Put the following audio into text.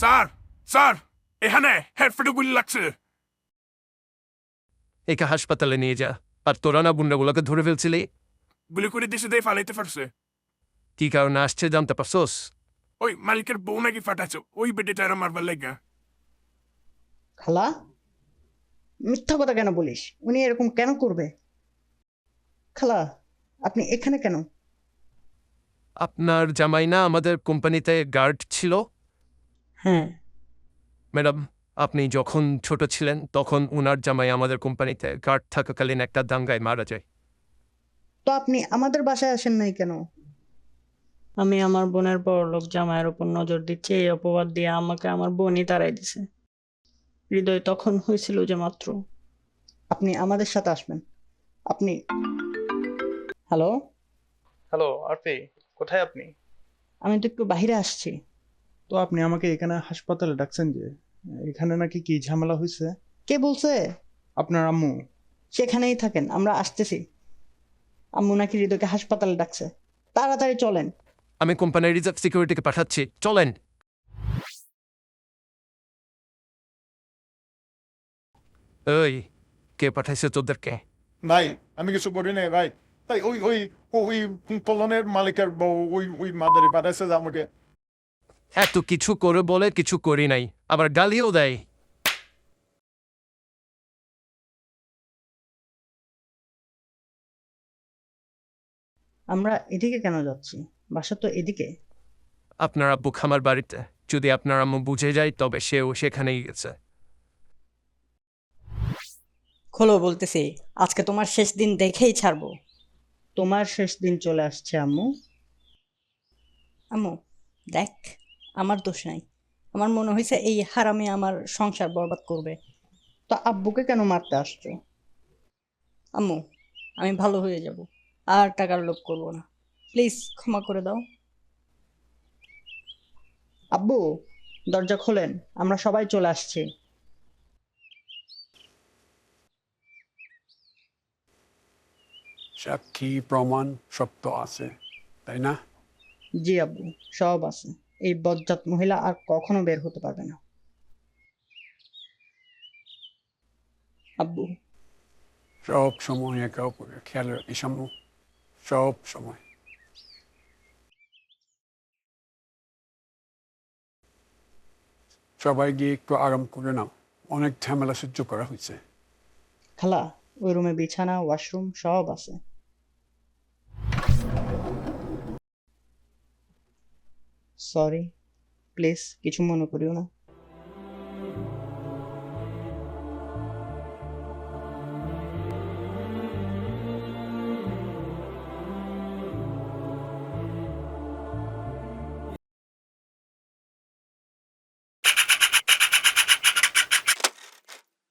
Sir sir এখানে হেডফেটে গুলি লাগছে। একে হাসপাতালে নিয়ে যা। আর তোরা না বুন্ডাগুলোকে ধরে ফেলছিলি? গুলি করে দেশে দিয়ে ফালাইতে পারছে। কি কারণে আসছে জানতে পারছোস? ওই মালিকের বউ নাকি ফাটাচ্ছে, ওই বেটিটারা মারবার লাগা। খালা, মিথ্যা কথা কেন বলিস? উনি এরকম কেন করবে? খালা, আপনি এখানে কেন? আপনার জামাই না আমাদের কোম্পানিতে গার্ড ছিল? হ্যাঁ। ম্যাডাম, আপনি যখন ছোট ছিলেন তখন উনার জামাই আমাদের কোম্পানিতে গার্ড থাকাকালীন একটা দাঙ্গায় মারা যায়। তো আপনি আমাদের বাসায় আসেন নাই কেন? আমি আমার বোনের বড়লোক জামাইয়ের উপর নজর দিচ্ছি এই অপবাদ দিয়ে আমাকে আমার বোনই তাড়াই দিছে। হৃদয় তখন হয়েছিল যে মাত্র। আপনি আমাদের সাথে আসবেন। আপনি হ্যালো, হ্যালো আরফি, কোথায় আপনি? আমি তো একটু বাইরে আসছি। তো আপনি আমাকে এখানে হাসপাতালে ডাকছেন যে, এখানে নাকি কি ঝামেলা হয়েছে? কে বলছে? আপনার আম্মু। সেখানেই থাকেন, আমরা আসতেছি। আম্মু নাকি হৃদয়কে হাসপাতালে ডাকছে। তাড়াতাড়ি চলেন। আমি কোম্পানির রিজার্ভ সিকিউরিটিকে পাঠাচ্ছি, চলেন। ওই, কে পাঠাইছে তোদেরকে? ভাই আমি কিছু করি নাই ভাই। তাই ওই ওই ওই কলনের মালিকের বউ ওই মাদারি পাঠাইছে যে আমাকে। এত কিছু করে বলে কিছু করি নাই, আবার গালিও দেয়। আমরা এদিকে কেন যাচ্ছি? বাসা তো এদিকে। আপনার আব্বু খামার বাড়িতে, যদি আপনার আম্মু বুঝে যায় তবে সেও সেখানেই গেছে। খোলো বলতেছি, আজকে তোমার শেষ দিন দেখেই ছাড়বো। তোমার শেষ দিন চলে আসছে আম্মু। আম্মু দেখ, আমার দোষ নাই। আমার মনে হয়েছে এই হারামে আমার সংসার বরবাদ করবে। তো আব্বুকে কেন মারতে আসছো? আম্মু, আমি ভালো হয়ে যাব, আর টাকার লোভ করবো না। প্লিজ ক্ষমা করে দাও। আব্বু, দরজা খোলেন, আমরা সবাই চলে আসছি। সাক্ষী প্রমাণ সব তো আছে, তাই না? জি আব্বু, সব আছে। এই বজ্জাত মহিলা আর কখনো বের হতে পারবে না। আব্বু, সব সময় একে অপরের খেয়াল রাখি সামু, সব সময়। সবাই গিয়ে একটু আরাম করে নাও, অনেক ঝামেলা সহ্য করা হয়েছে। খালা, ওই রুমে বিছানা, ওয়াশরুম সব আছে। সরি, প্লিজ কিছু মনে করিও না।